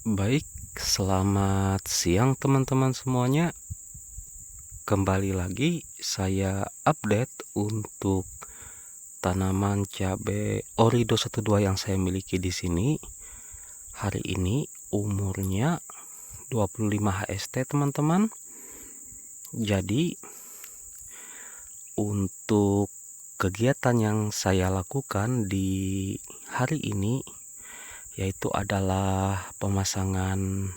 Baik, selamat siang teman-teman semuanya. Kembali lagi saya update untuk tanaman cabai Orido 12 yang saya miliki di sini. Hari ini umurnya 25 HST teman-teman. Jadi untuk kegiatan yang saya lakukan di hari ini yaitu adalah pemasangan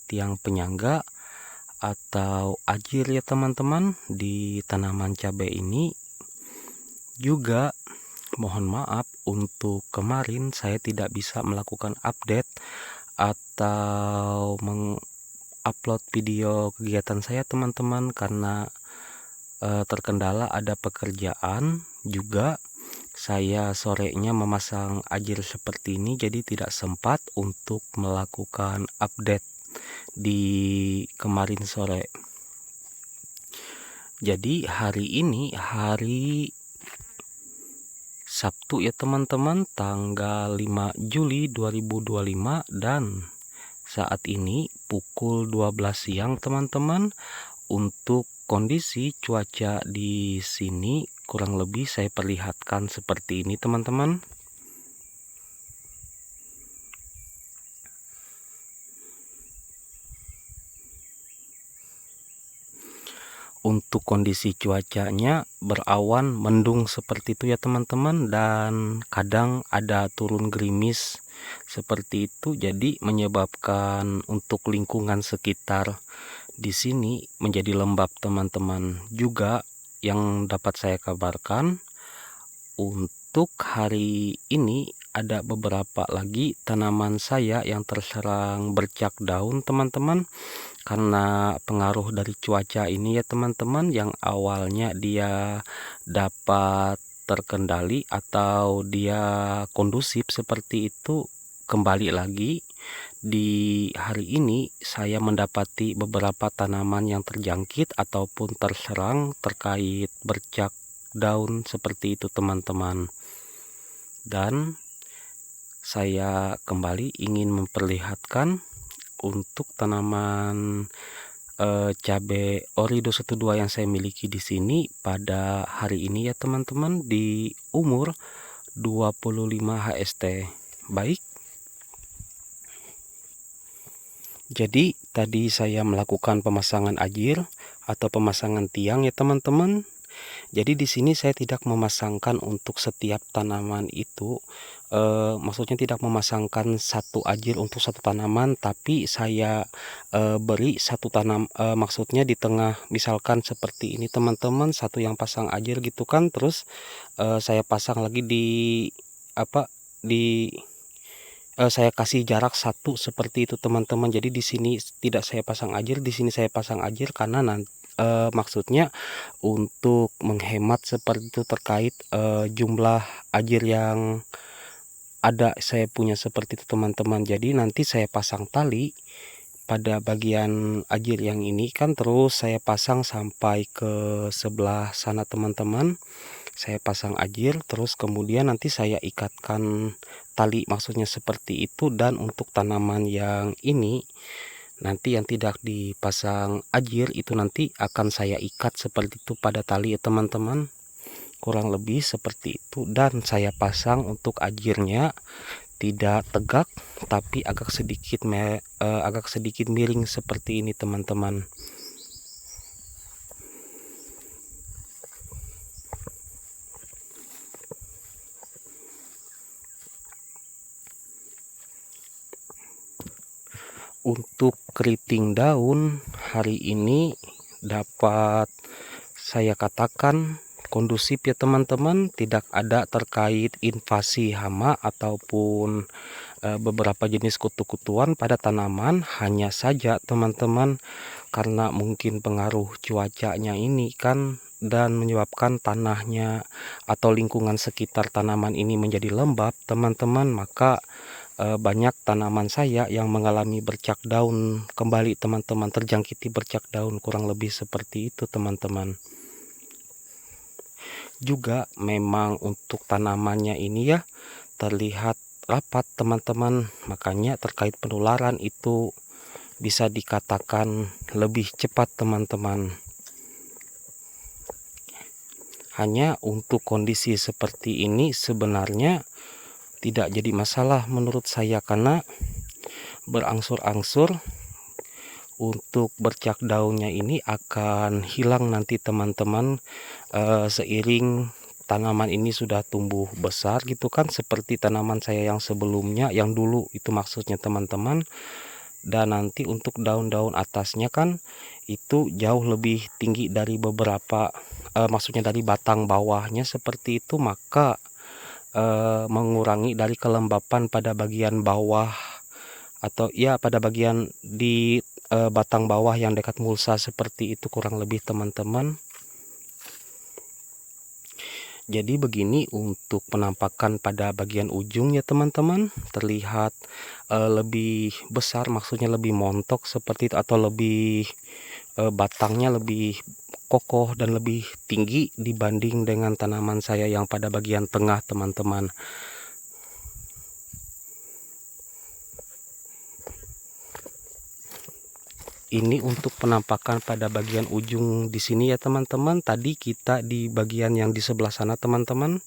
tiang penyangga atau ajir ya teman-teman di tanaman cabai ini. Juga mohon maaf untuk kemarin saya tidak bisa melakukan update atau mengupload video kegiatan saya teman-teman karena terkendala ada pekerjaan. Juga saya sorenya memasang ajir seperti ini, jadi tidak sempat untuk melakukan update di kemarin sore. Jadi hari ini hari Sabtu ya teman-teman, tanggal 5 Juli 2025, dan saat ini pukul 12 siang teman-teman. Untuk kondisi cuaca di sini kurang lebih saya perlihatkan seperti ini teman-teman. Untuk kondisi cuacanya berawan mendung seperti itu ya teman-teman, dan kadang ada turun gerimis seperti itu, jadi menyebabkan untuk lingkungan sekitar di sini menjadi lembab teman-teman. Juga yang dapat saya kabarkan untuk hari ini ada beberapa lagi tanaman saya yang terserang bercak daun teman-teman, karena pengaruh dari cuaca ini ya teman-teman, yang awalnya dia dapat terkendali atau dia kondusif seperti itu, kembali lagi di hari ini saya mendapati beberapa tanaman yang terjangkit ataupun terserang terkait bercak daun seperti itu teman-teman. Dan saya kembali ingin memperlihatkan untuk tanaman cabai Orido 12 yang saya miliki di sini pada hari ini ya teman-teman, di umur 25 HST. Baik. Jadi tadi saya melakukan pemasangan ajir atau pemasangan tiang ya teman-teman. Jadi di sini saya tidak memasangkan untuk setiap tanaman itu, maksudnya tidak memasangkan satu ajir untuk satu tanaman, tapi saya beri satu maksudnya di tengah, misalkan seperti ini teman-teman, satu yang pasang ajir gitu kan, terus saya pasang lagi di apa di saya kasih jarak satu seperti itu teman-teman. Jadi di sini tidak saya pasang ajir, di sini saya pasang ajir, karena nanti maksudnya untuk menghemat seperti itu terkait jumlah ajir yang ada, saya punya seperti itu teman-teman. Jadi nanti saya pasang tali pada bagian ajir yang ini kan, terus saya pasang sampai ke sebelah sana teman-teman. Saya pasang ajir, terus kemudian nanti saya ikatkan tali, maksudnya seperti itu. Dan untuk tanaman yang ini nanti yang tidak dipasang ajir itu nanti akan saya ikat seperti itu pada tali ya teman-teman, kurang lebih seperti itu. Dan saya pasang untuk ajirnya tidak tegak tapi agak sedikit miring seperti ini teman-teman. Untuk keriting daun hari ini dapat saya katakan kondusif ya teman-teman, tidak ada terkait invasi hama ataupun beberapa jenis kutu-kutuan pada tanaman. Hanya saja teman-teman, karena mungkin pengaruh cuacanya ini kan, dan menyebabkan tanahnya atau lingkungan sekitar tanaman ini menjadi lembab teman-teman, maka banyak tanaman saya yang mengalami bercak daun kembali teman-teman, terjangkiti bercak daun, kurang lebih seperti itu teman-teman. Juga memang untuk tanamannya ini ya terlihat rapat teman-teman. Makanya terkait penularan itu bisa dikatakan lebih cepat teman-teman. Hanya untuk kondisi seperti ini sebenarnya tidak jadi masalah menurut saya, karena berangsur-angsur untuk bercak daunnya ini akan hilang nanti teman-teman, seiring tanaman ini sudah tumbuh besar gitu kan, seperti tanaman saya yang sebelumnya, yang dulu itu maksudnya teman-teman. Dan nanti untuk daun-daun atasnya kan itu jauh lebih tinggi dari beberapa, maksudnya dari batang bawahnya seperti itu, maka mengurangi dari kelembapan pada bagian bawah, atau ya pada bagian di batang bawah yang dekat mulsa seperti itu kurang lebih teman-teman. Jadi begini untuk penampakan pada bagian ujung ya teman-teman, terlihat lebih besar, maksudnya lebih montok seperti itu, atau lebih batangnya lebih kokoh dan lebih tinggi dibanding dengan tanaman saya yang pada bagian tengah teman-teman. Ini untuk penampakan pada bagian ujung di sini ya teman-teman. Tadi kita di bagian yang di sebelah sana teman-teman.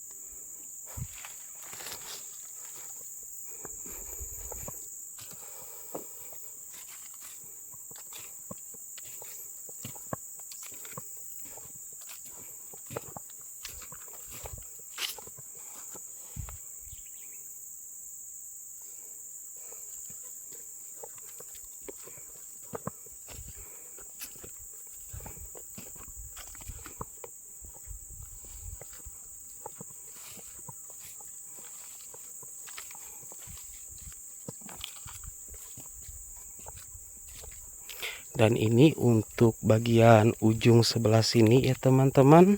Dan ini untuk bagian ujung sebelah sini ya teman-teman.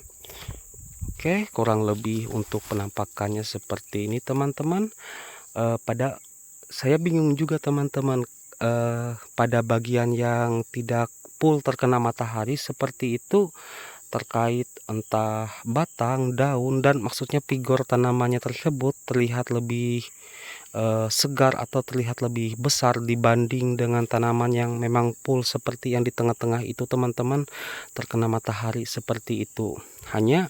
Oke, kurang lebih untuk penampakannya seperti ini teman-teman. Pada saya bingung juga teman-teman, pada bagian yang tidak full terkena matahari seperti itu, terkait entah batang, daun, dan maksudnya vigor tanamannya tersebut terlihat lebih segar atau terlihat lebih besar dibanding dengan tanaman yang memang full seperti yang di tengah-tengah itu teman-teman, terkena matahari seperti itu. Hanya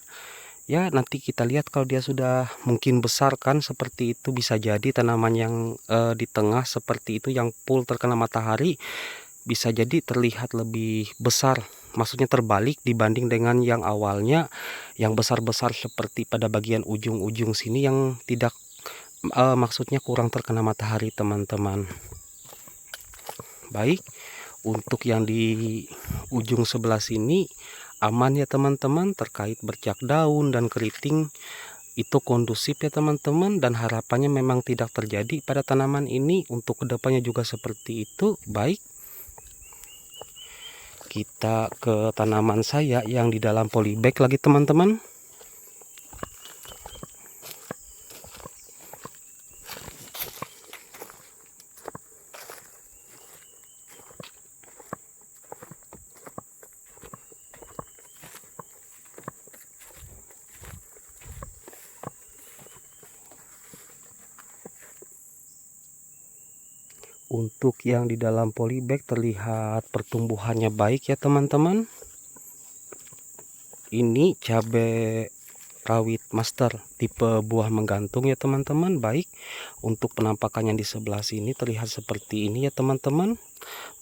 ya nanti kita lihat kalau dia sudah mungkin besar kan seperti itu, bisa jadi tanaman yang di tengah seperti itu yang full terkena matahari bisa jadi terlihat lebih besar, maksudnya terbalik dibanding dengan yang awalnya yang besar-besar seperti pada bagian ujung-ujung sini yang tidak maksudnya kurang terkena matahari teman-teman. Baik, untuk yang di ujung sebelah sini aman ya teman-teman, terkait bercak daun dan keriting itu kondusif ya teman-teman, dan harapannya memang tidak terjadi pada tanaman ini. Untuk kedepannya juga seperti itu. Baik, kita ke tanaman saya yang di dalam polybag lagi teman-teman. Untuk yang di dalam polybag terlihat pertumbuhannya baik ya teman-teman. Ini cabai rawit master tipe buah menggantung ya teman-teman. Baik, untuk penampakannya di sebelah sini terlihat seperti ini ya teman-teman.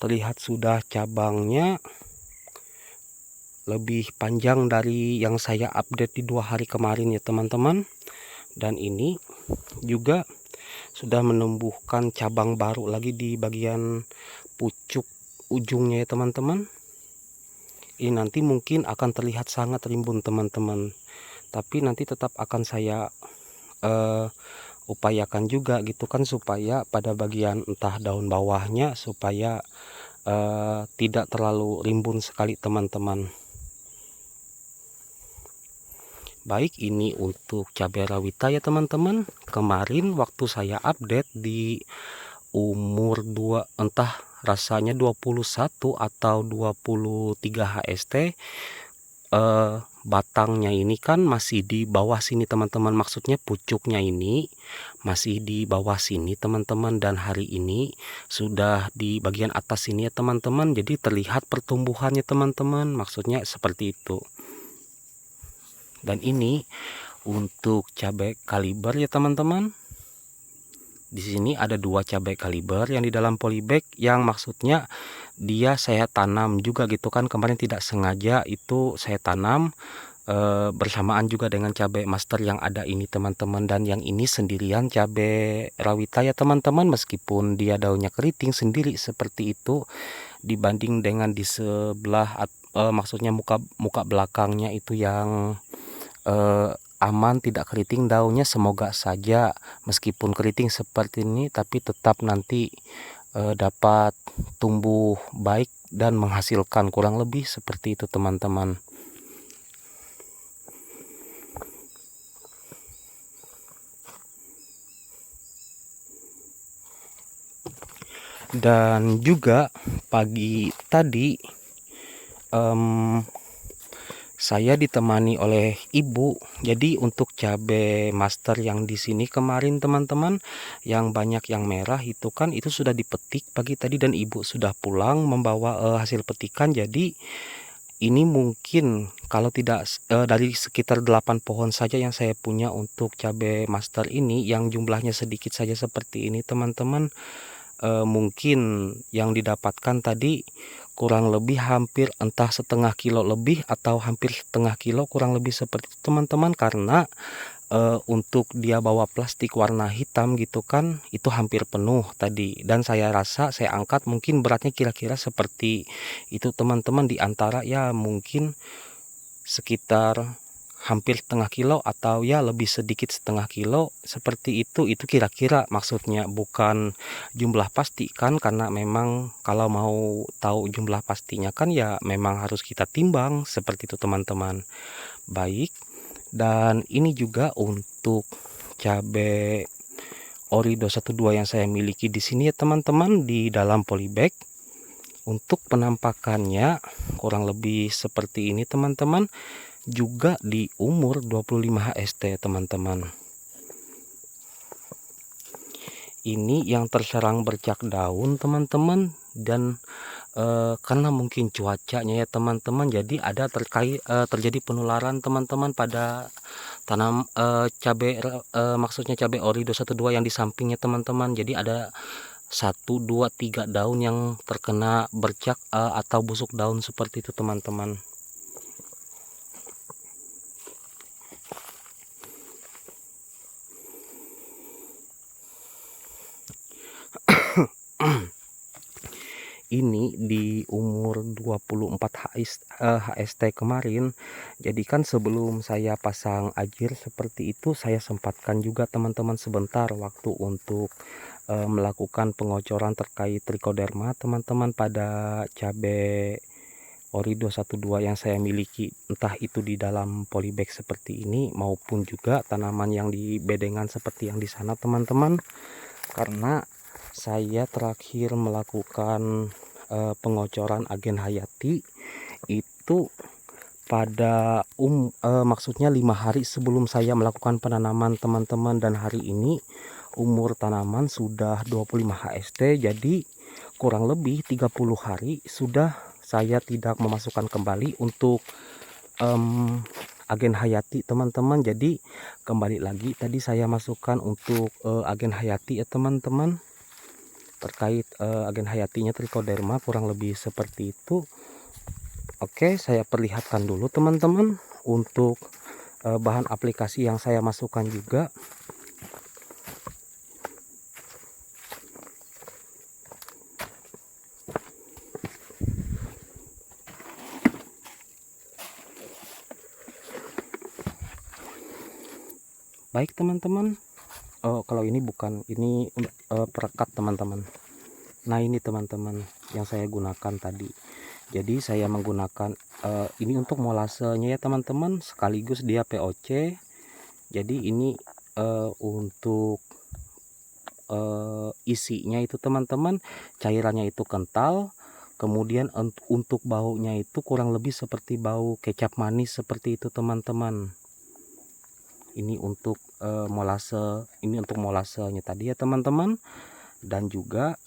Terlihat sudah cabangnya lebih panjang dari yang saya update di 2 hari kemarin ya teman-teman. Dan ini juga sudah menumbuhkan cabang baru lagi di bagian pucuk ujungnya ya teman-teman. Ini nanti mungkin akan terlihat sangat rimbun teman-teman, tapi nanti tetap akan saya upayakan juga gitu kan, supaya pada bagian entah daun bawahnya supaya tidak terlalu rimbun sekali teman-teman. Baik, ini untuk cabai rawita ya teman-teman. Kemarin waktu saya update di umur 2, entah rasanya 21 atau 23 HST, batangnya ini kan masih di bawah sini teman-teman, maksudnya pucuknya ini masih di bawah sini teman-teman, dan hari ini sudah di bagian atas sini ya teman-teman, jadi terlihat pertumbuhannya teman-teman, maksudnya seperti itu. Dan ini untuk cabai kaliber ya teman-teman. Di sini ada 2 cabai kaliber yang di dalam polybag, yang maksudnya dia saya tanam juga gitu kan, kemarin tidak sengaja itu saya tanam bersamaan juga dengan cabai master yang ada ini teman-teman. Dan yang ini sendirian cabai rawita ya teman-teman, meskipun dia daunnya keriting sendiri seperti itu, dibanding dengan di sebelah maksudnya muka belakangnya itu yang aman, tidak keriting daunnya. Semoga saja meskipun keriting seperti ini tapi tetap nanti dapat tumbuh baik dan menghasilkan, kurang lebih seperti itu teman-teman. Dan juga pagi tadi saya ditemani oleh ibu. Jadi untuk cabai master yang di sini kemarin teman-teman, yang banyak yang merah itu kan, itu sudah dipetik pagi tadi dan ibu sudah pulang membawa hasil petikan. Jadi ini mungkin kalau tidak dari sekitar 8 pohon saja yang saya punya untuk cabai master ini, yang jumlahnya sedikit saja seperti ini teman-teman, mungkin yang didapatkan tadi kurang lebih hampir entah setengah kilo lebih atau hampir setengah kilo, kurang lebih seperti itu teman-teman. Karena untuk dia bawa plastik warna hitam gitu kan, itu hampir penuh tadi, dan saya rasa saya angkat mungkin beratnya kira-kira seperti itu teman-teman, di antara ya mungkin sekitar hampir setengah kilo atau ya lebih sedikit setengah kilo seperti itu kira-kira, maksudnya bukan jumlah pasti kan, karena memang kalau mau tahu jumlah pastinya kan ya memang harus kita timbang seperti itu teman-teman. Baik, dan ini juga untuk cabai ori 212 yang saya miliki di sini ya teman-teman, di dalam polybag. Untuk penampakannya kurang lebih seperti ini teman-teman, juga di umur 25 HST teman-teman. Ini yang terserang bercak daun teman-teman, dan karena mungkin cuacanya ya teman-teman, jadi ada terjadi penularan teman-teman pada tanam cabai maksudnya cabai ori 212 yang di sampingnya teman-teman. Jadi ada 1, 2, 3 daun yang terkena bercak atau busuk daun seperti itu teman-teman. Ini di umur 24 HST kemarin. Jadi kan sebelum saya pasang ajir seperti itu, saya sempatkan juga teman-teman sebentar waktu untuk melakukan pengocoran terkait trichoderma teman-teman pada cabai ori 212 yang saya miliki, entah itu di dalam polybag seperti ini maupun juga tanaman yang di bedengan seperti yang di sana teman-teman. Karena saya terakhir melakukan pengocoran agen hayati itu pada maksudnya 5 hari sebelum saya melakukan penanaman teman-teman, dan hari ini umur tanaman sudah 25 HST, jadi kurang lebih 30 hari sudah saya tidak memasukkan kembali untuk agen hayati teman-teman. Jadi kembali lagi tadi saya masukkan untuk agen hayati ya teman-teman, terkait agen hayatinya trichoderma kurang lebih seperti itu. Oke, saya perlihatkan dulu teman-teman untuk bahan aplikasi yang saya masukkan juga. Baik teman-teman, kalau ini bukan, ini perekat teman-teman. Nah ini teman-teman yang saya gunakan tadi. Jadi saya menggunakan ini untuk molasenya ya teman-teman, sekaligus dia POC. Jadi ini untuk isinya itu teman-teman, cairannya itu kental, Kemudian untuk baunya itu kurang lebih seperti bau kecap manis seperti itu teman-teman. Ini untuk molasenya tadi ya teman-teman. Dan juga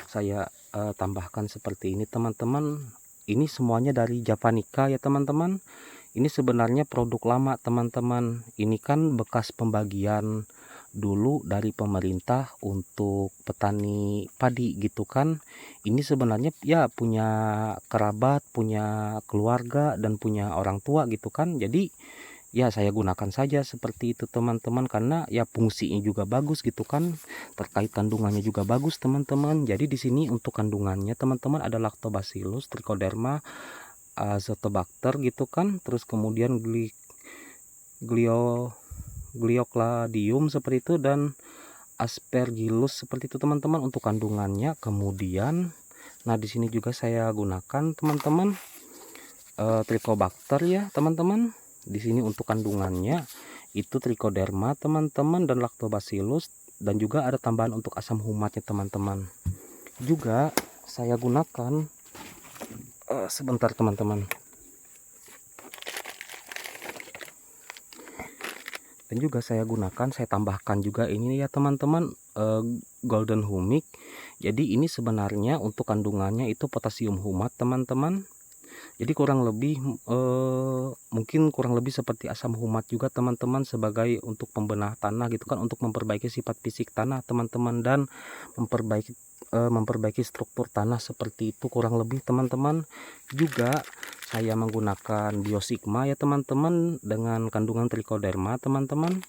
saya tambahkan seperti ini teman-teman. Ini semuanya dari Javanica ya teman-teman. Ini sebenarnya produk lama teman-teman. Ini kan bekas pembagian dulu dari pemerintah untuk petani padi gitu kan. Ini sebenarnya ya punya kerabat, punya keluarga, dan punya orang tua gitu kan. Jadi ya saya gunakan saja seperti itu teman-teman, karena ya fungsinya juga bagus gitu kan, terkait kandungannya juga bagus teman-teman. Jadi di sini untuk kandungannya teman-teman ada Lactobacillus, Trichoderma, Azotobacter gitu kan, terus kemudian Gliocladium seperti itu, dan Aspergillus seperti itu teman-teman untuk kandungannya. Kemudian nah di sini juga saya gunakan teman-teman Trichobacter ya teman-teman. Di sini untuk kandungannya itu Trichoderma teman-teman, dan Lactobacillus, dan juga ada tambahan untuk asam humatnya teman-teman. Juga saya gunakan sebentar teman-teman. Dan juga saya tambahkan juga ini ya teman-teman, golden humic. Jadi ini sebenarnya untuk kandungannya itu potasium humat teman-teman. Jadi mungkin kurang lebih seperti asam humat juga teman-teman, sebagai untuk pembenah tanah gitu kan, untuk memperbaiki sifat fisik tanah teman-teman, dan memperbaiki struktur tanah seperti itu kurang lebih teman-teman. Juga saya menggunakan Biosigma ya teman-teman, dengan kandungan Trichoderma teman-teman.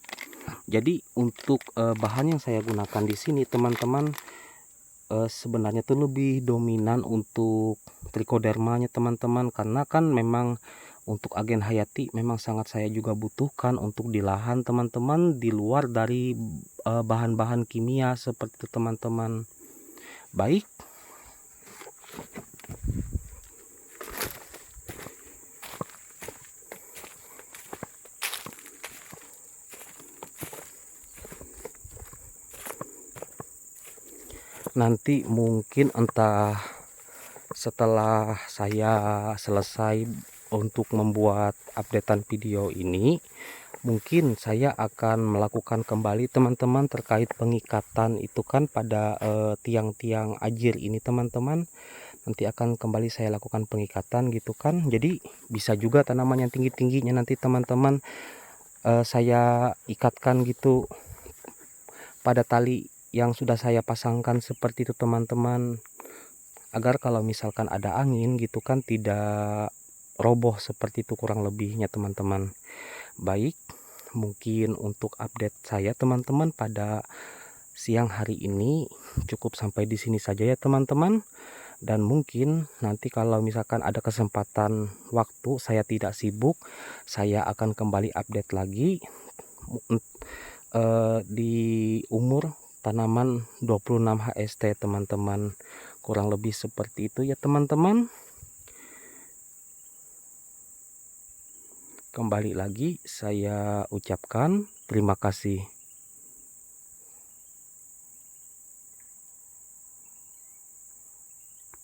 Jadi untuk bahan yang saya gunakan di sini teman-teman, sebenarnya tuh lebih dominan untuk Trichodermanya teman-teman, karena kan memang untuk agen hayati memang sangat saya juga butuhkan untuk di lahan teman-teman, di luar dari bahan-bahan kimia seperti itu teman-teman. Baik, nanti mungkin entah setelah saya selesai untuk membuat updatean video ini, mungkin saya akan melakukan kembali teman-teman terkait pengikatan itu kan pada tiang-tiang ajir ini teman-teman. Nanti akan kembali saya lakukan pengikatan gitu kan. Jadi bisa juga tanaman yang tinggi-tingginya nanti teman-teman saya ikatkan gitu pada tali yang sudah saya pasangkan seperti itu teman-teman, agar kalau misalkan ada angin gitu kan tidak roboh seperti itu kurang lebihnya teman-teman. Baik, mungkin untuk update saya teman-teman pada siang hari ini cukup sampai di sini saja ya teman-teman. Dan mungkin nanti kalau misalkan ada kesempatan waktu saya tidak sibuk, saya akan kembali update lagi di umur tanaman 26 HST teman-teman. Kurang lebih seperti itu ya teman-teman. Kembali lagi saya ucapkan terima kasih.